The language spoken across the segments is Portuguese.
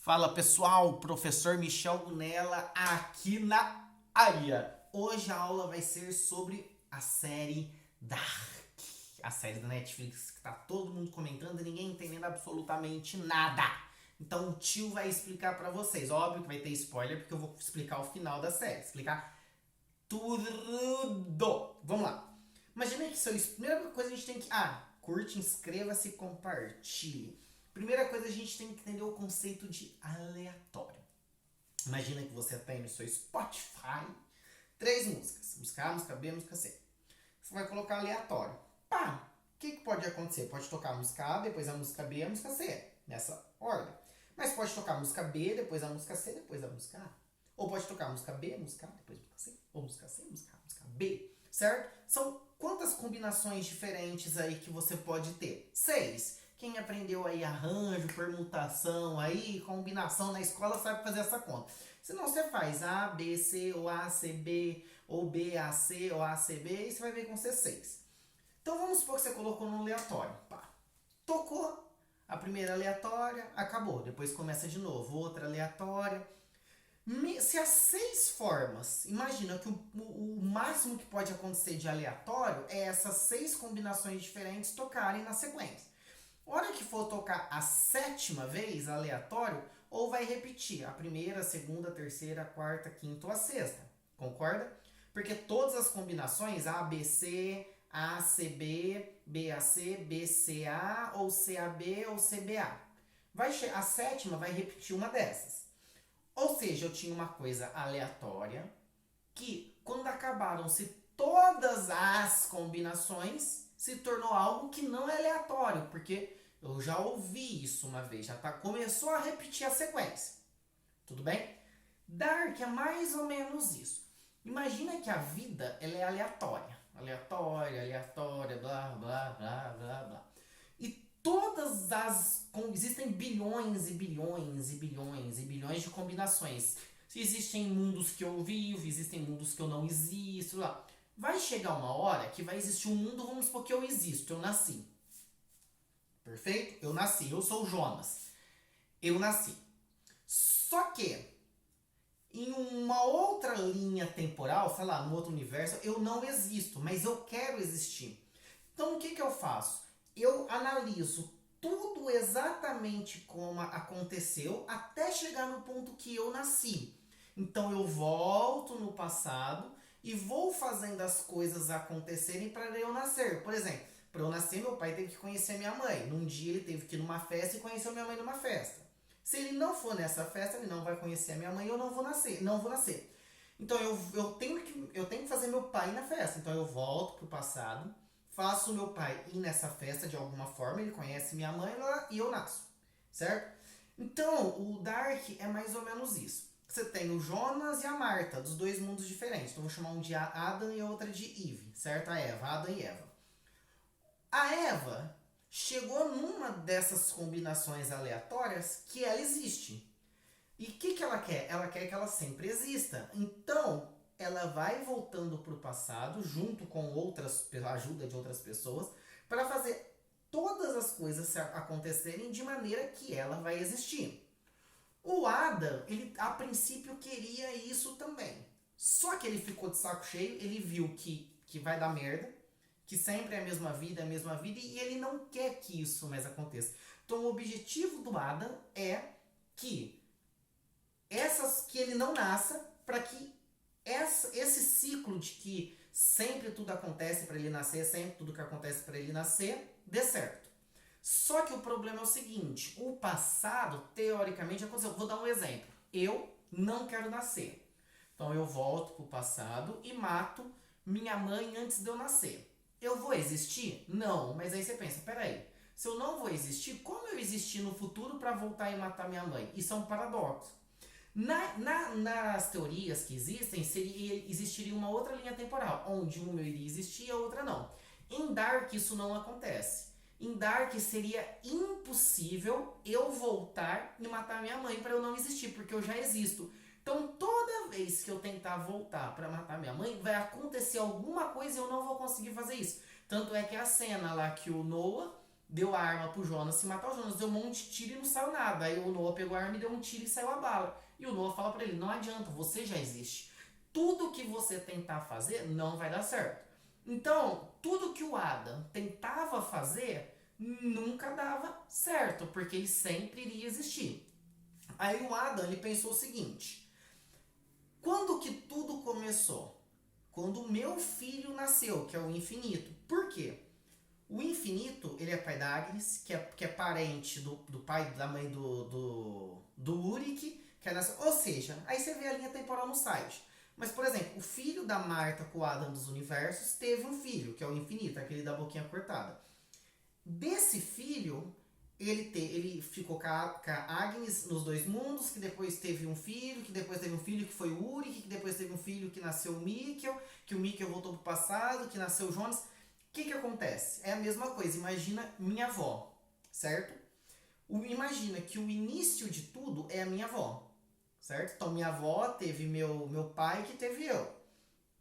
Fala pessoal, professor Michel Gunella aqui na área. Hoje a aula vai ser sobre a série Dark, a série da Netflix que tá todo mundo comentando e ninguém entendendo absolutamente nada. Então o tio vai explicar pra vocês. Óbvio que vai ter spoiler porque eu vou explicar o final da série, explicar tudo. Vamos lá. Imagina que primeira coisa a gente tem que curte, inscreva-se, compartilhe. Primeira coisa, a gente tem que entender o conceito de aleatório. Imagina que você tem no seu Spotify 3 músicas. Música A, música B, música C. Você vai colocar aleatório. Pá! O que pode acontecer? Pode tocar a música A, depois a música B e a música C. Nessa ordem. Mas pode tocar a música B, depois a música C, depois a música A. Ou pode tocar a música B, música A, depois a música C. Ou música C, música A, música B. Certo? São quantas combinações diferentes aí que você pode ter? 6. Quem aprendeu aí arranjo, permutação, aí, combinação na escola sabe fazer essa conta. Senão você faz A, B, C, ou A, C, B, ou B, A, C, ou A, C, B, e você vai ver com C6. Então vamos supor que você colocou no aleatório. Pá. Tocou a primeira aleatória, acabou. Depois começa de novo, outra aleatória. Se as 6 formas, imagina que o máximo que pode acontecer de aleatório é essas 6 combinações diferentes tocarem na sequência. A hora que for tocar a 7ª vez, aleatório, ou vai repetir a primeira, a segunda, a terceira, a quarta, a quinta ou a sexta. Concorda? Porque todas as combinações, A, B, C, A, C, B, B, A, C, B, C, A, ou C, A, B, ou C, B, A. A 7ª vai repetir uma dessas. Ou seja, eu tinha uma coisa aleatória que, quando acabaram-se todas as combinações, se tornou algo que não é aleatório, porque eu já ouvi isso uma vez, começou a repetir a sequência. Tudo bem? Dark é mais ou menos isso. Imagina que a vida ela é aleatória. Aleatória, aleatória, blá, blá, blá, blá, blá. E todas as... Existem bilhões e bilhões e bilhões e bilhões de combinações. Existem mundos que eu vivo, existem mundos que eu não existo, lá. Vai chegar uma hora que vai existir um mundo, vamos supor que eu existo, eu nasci. Perfeito? Eu nasci, eu sou o Jonas. Eu nasci. Só que, em uma outra linha temporal, sei lá, no outro universo, eu não existo, mas eu quero existir. Então, o que eu faço? Eu analiso tudo exatamente como aconteceu até chegar no ponto que eu nasci. Então, eu volto no passado e vou fazendo as coisas acontecerem para eu nascer. Por exemplo, para eu nascer, meu pai teve que conhecer a minha mãe. Num dia ele teve que ir numa festa e conheceu minha mãe numa festa. Se ele não for nessa festa, ele não vai conhecer a minha mãe e eu não vou nascer. Não vou nascer. Então eu tenho que fazer meu pai ir na festa. Então eu volto pro passado, faço meu pai ir nessa festa de alguma forma, ele conhece minha mãe e eu nasço. Certo? Então, o Dark é mais ou menos isso. Você tem o Jonas e a Marta, dos 2 mundos diferentes. Então eu vou chamar um de Adam e outra de Eve, certo? A Eva, Adam e Eva. A Eva chegou numa dessas combinações aleatórias que ela existe. E o que ela quer? Ela quer que ela sempre exista. Então, ela vai voltando para o passado, junto com a ajuda de outras pessoas, para fazer todas as coisas acontecerem de maneira que ela vai existir. O Adam, ele a princípio queria isso também. Só que ele ficou de saco cheio, ele viu que vai dar merda, que sempre é a mesma vida, e ele não quer que isso mais aconteça. Então o objetivo do Adam é que ele não nasça, para que esse ciclo de que sempre tudo acontece para ele nascer, sempre tudo que acontece para ele nascer, dê certo. Só que o problema é o seguinte, o passado, teoricamente, aconteceu. Vou dar um exemplo. Eu não quero nascer. Então eu volto pro passado e mato minha mãe antes de eu nascer. Eu vou existir? Não, mas aí você pensa, peraí, se eu não vou existir, como eu existir no futuro para voltar e matar minha mãe? Isso é um paradoxo. Nas teorias que existem, existiria uma outra linha temporal, onde uma iria existir e a outra não. Em Dark isso não acontece. Em Dark seria impossível eu voltar e matar minha mãe para eu não existir, porque eu já existo. Então toda vez que eu tentar voltar para matar minha mãe, vai acontecer alguma coisa e eu não vou conseguir fazer isso. Tanto é que a cena lá que o Noah deu a arma pro Jonas se matar. O Jonas deu um monte de tiro e não saiu nada. Aí o Noah pegou a arma e deu um tiro e saiu a bala. E o Noah fala pra ele, não adianta, você já existe. Tudo que você tentar fazer não vai dar certo. Então, tudo que o Adam tentava fazer nunca dava certo, porque ele sempre iria existir. Aí o Adam, ele pensou o seguinte, quando que tudo começou? Quando o meu filho nasceu, que é o infinito. Por quê? O infinito, ele é pai da Agnes, que é parente do pai e da mãe do Uric, que é nessa, ou seja, aí você vê a linha temporal no site. Mas, por exemplo, o filho da Marta com o Adam dos universos teve um filho, que é o infinito, aquele da boquinha cortada. Desse filho, ele ficou com a Agnes nos dois mundos, que depois teve um filho, que depois teve um filho que foi o Uric, que depois teve um filho que nasceu o Mikkel, que o Mikkel voltou pro passado, que nasceu o Jonas. O que acontece? É a mesma coisa, imagina minha avó, certo? Imagina que o início de tudo é a minha avó, certo? Então minha avó teve meu pai que teve eu,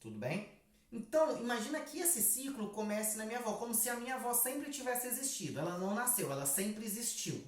tudo bem? Então, imagina que esse ciclo comece na minha avó, como se a minha avó sempre tivesse existido. Ela não nasceu, ela sempre existiu,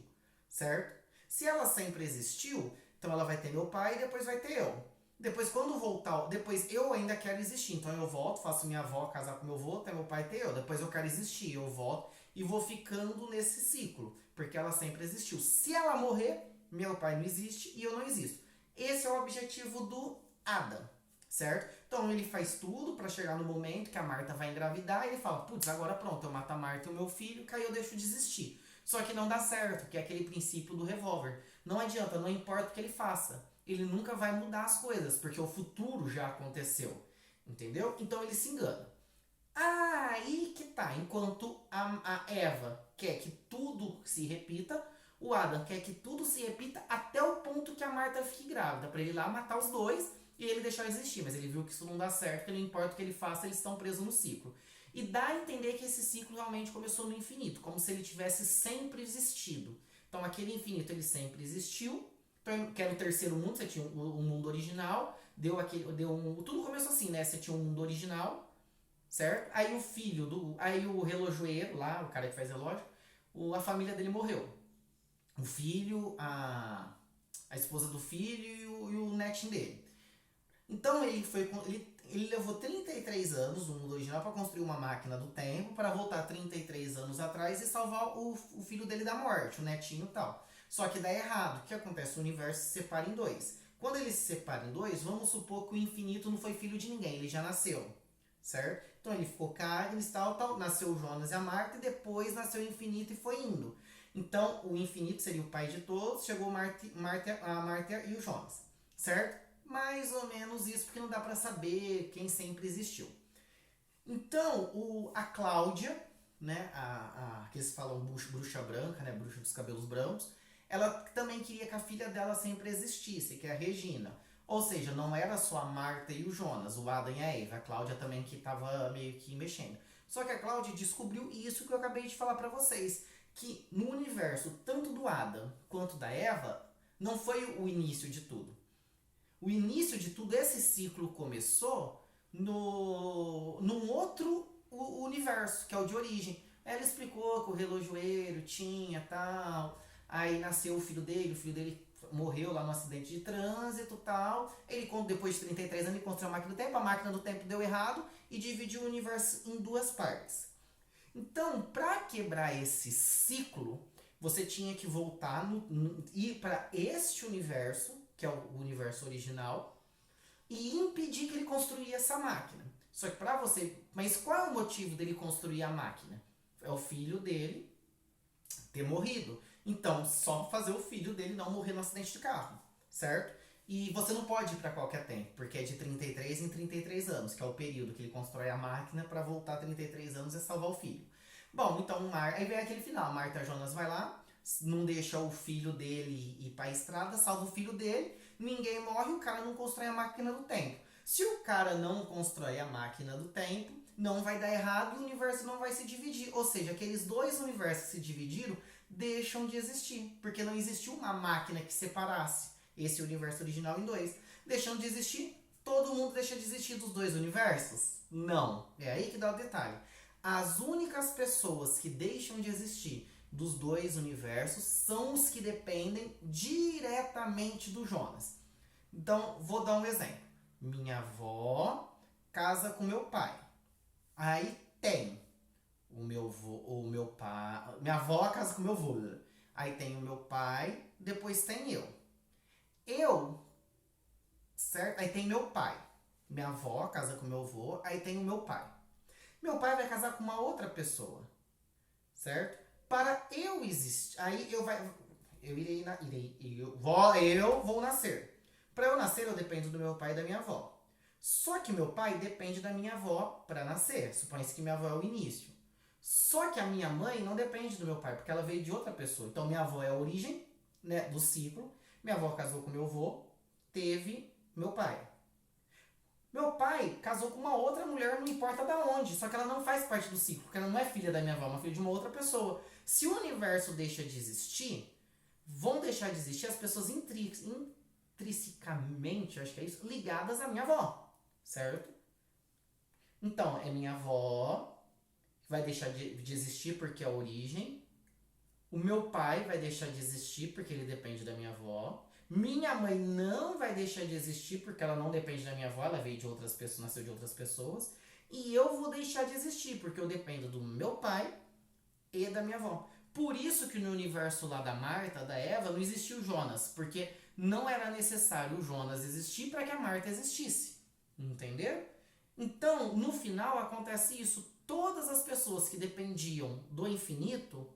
certo? Se ela sempre existiu, então ela vai ter meu pai e depois vai ter eu. Depois, quando voltar, depois eu ainda quero existir. Então eu volto, faço minha avó casar com meu avô, até meu pai ter eu. Depois eu quero existir, eu volto e vou ficando nesse ciclo, porque ela sempre existiu. Se ela morrer, meu pai não existe e eu não existo. Esse é o objetivo do Adam, certo? Então ele faz tudo para chegar no momento que a Marta vai engravidar e ele fala, putz, agora pronto, eu mato a Marta e o meu filho, que aí eu deixo de existir. Só que não dá certo, que é aquele princípio do revólver. Não adianta, não importa o que ele faça. Ele nunca vai mudar as coisas, porque o futuro já aconteceu. Entendeu? Então ele se engana. Aí que tá. Enquanto a Eva quer que tudo se repita, o Adam quer que tudo se repita até o ponto que a Marta fique grávida, para ele ir lá matar os dois e ele deixar existir. Mas ele viu que isso não dá certo, que não importa o que ele faça, eles estão presos no ciclo. E dá a entender que esse ciclo realmente começou no infinito, como se ele tivesse sempre existido. Então aquele infinito ele sempre existiu, que era o terceiro mundo, você tinha o mundo original, tudo começou assim, né? Você tinha um mundo original, certo? Aí o filho aí o relojoeiro lá, o cara que faz relógio, a família dele morreu. O filho, a esposa do filho e o netinho dele. Então ele levou 33 anos no mundo original para construir uma máquina do tempo para voltar 33 anos atrás e salvar o filho dele da morte, o netinho e tal. Só que dá errado. O que acontece? O universo se separa em dois. Quando ele se separa em dois, vamos supor que o infinito não foi filho de ninguém, ele já nasceu, certo? Então ele ficou com a Agnes, tal, nasceu o Jonas e a Marta e depois nasceu o infinito e foi indo. Então o infinito seria o pai de todos, chegou a Marta e o Jonas, certo? Mais ou menos isso, porque não dá pra saber quem sempre existiu. Então, a Cláudia, né, que eles falam bruxa branca, né, bruxa dos cabelos brancos, ela também queria que a filha dela sempre existisse, que é a Regina. Ou seja, não era só a Marta e o Jonas, o Adam e a Eva, a Cláudia também que estava meio que mexendo. Só que a Cláudia descobriu isso que eu acabei de falar pra vocês, que no universo, tanto do Adam quanto da Eva, não foi o início de tudo. O início de tudo, esse ciclo começou num outro universo, que é o de origem. Ela explicou que o relojoeiro tinha tal, aí nasceu o filho dele morreu lá no acidente de trânsito tal. Ele, depois de 33 anos, ele construiu a máquina do tempo, a máquina do tempo deu errado e dividiu o universo em duas partes. Então, para quebrar esse ciclo, você tinha que voltar, ir para este universo, que é o universo original, e impedir que ele construísse essa máquina. Só que para você... Mas qual é o motivo dele construir a máquina? É o filho dele ter morrido. Então, só fazer o filho dele não morrer no acidente de carro, certo? E você não pode ir para qualquer tempo, porque é de 33 em 33 anos, que é o período que ele constrói a máquina para voltar 33 anos e salvar o filho. Bom, então aí vem aquele final. Marta Jonas vai lá, não deixa o filho dele ir para a estrada, salva o filho dele, ninguém morre, o cara não constrói a máquina do tempo. Se o cara não constrói a máquina do tempo, não vai dar errado e o universo não vai se dividir. Ou seja, aqueles dois universos que se dividiram deixam de existir, porque não existiu uma máquina que separasse esse universo original em dois. Deixando de existir, todo mundo deixa de existir dos dois universos? Não. É aí que dá o detalhe. As únicas pessoas que deixam de existir dos dois universos são os que dependem diretamente do Jonas. Então, vou dar um exemplo. Minha avó casa com meu pai. Aí tem o meu pai. Minha avó casa com meu avô. Aí tem o meu pai, depois tem eu. Eu, certo? Aí tem meu pai. Minha avó casa com meu avô, aí tem o meu pai. Meu pai vai casar com uma outra pessoa, certo? Para eu existir, aí eu vou nascer. Para eu nascer, eu dependo do meu pai e da minha avó. Só que meu pai depende da minha avó para nascer. Supõe-se que minha avó é o início. Só que a minha mãe não depende do meu pai, porque ela veio de outra pessoa. Então minha avó é a origem, né, do ciclo. Minha avó casou com meu avô, teve meu pai. Meu pai casou com uma outra mulher, não importa da onde, só que ela não faz parte do ciclo, porque ela não é filha da minha avó, é uma filha de uma outra pessoa. Se o universo deixa de existir, vão deixar de existir as pessoas intrinsecamente, acho que é isso, ligadas à minha avó, certo? Então, é minha avó, vai deixar de existir porque é a origem. O meu pai vai deixar de existir porque ele depende da minha avó. Minha mãe não vai deixar de existir porque ela não depende da minha avó, ela veio de outras pessoas, nasceu de outras pessoas. E eu vou deixar de existir porque eu dependo do meu pai e da minha avó. Por isso que no universo lá da Marta, da Eva, não existiu o Jonas, porque não era necessário o Jonas existir para que a Marta existisse. Entendeu? Então, no final acontece isso. Todas as pessoas que dependiam do infinito,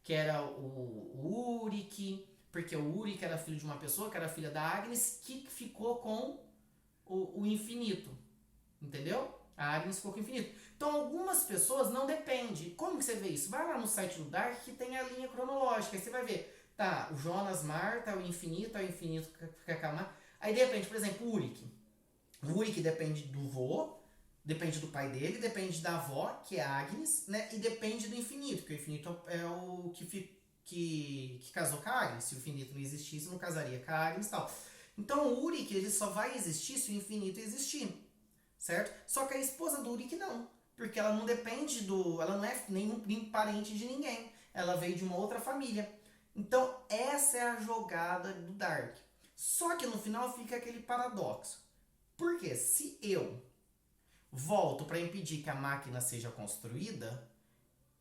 que era o Uric, porque o Uric era filho de uma pessoa, que era filha da Agnes, que ficou com o infinito. Entendeu? A Agnes ficou com o infinito. Então, algumas pessoas não dependem. Como que você vê isso? Vai lá no site do Dark que tem a linha cronológica. Aí você vai ver. Tá, o Jonas, Marta, o infinito fica calma. Aí, de repente, por exemplo, o Uric. O Uric depende do vô, depende do pai dele, depende da avó, que é a Agnes, né? E depende do infinito, que o infinito é o que casou com a Agnes. Se o infinito não existisse, não casaria com a Agnes e tal. Então o Uric ele só vai existir se o infinito existir, certo? Só que a esposa do Uric não, porque ela não depende do... Ela não é nem parente de ninguém. Ela veio de uma outra família. Então essa é a jogada do Dark. Só que no final fica aquele paradoxo. Porque se eu volto para impedir que a máquina seja construída,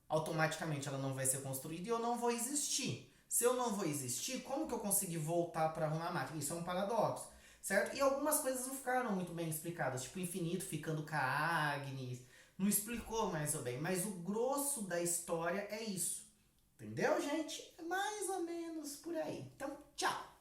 automaticamente ela não vai ser construída e eu não vou existir. Se eu não vou existir, como que eu consegui voltar para arrumar a máquina? Isso é um paradoxo, certo? E algumas coisas não ficaram muito bem explicadas, tipo o infinito ficando com a Agnes, não explicou mais ou bem, mas o grosso da história é isso. Entendeu, gente? É mais ou menos por aí. Então, tchau!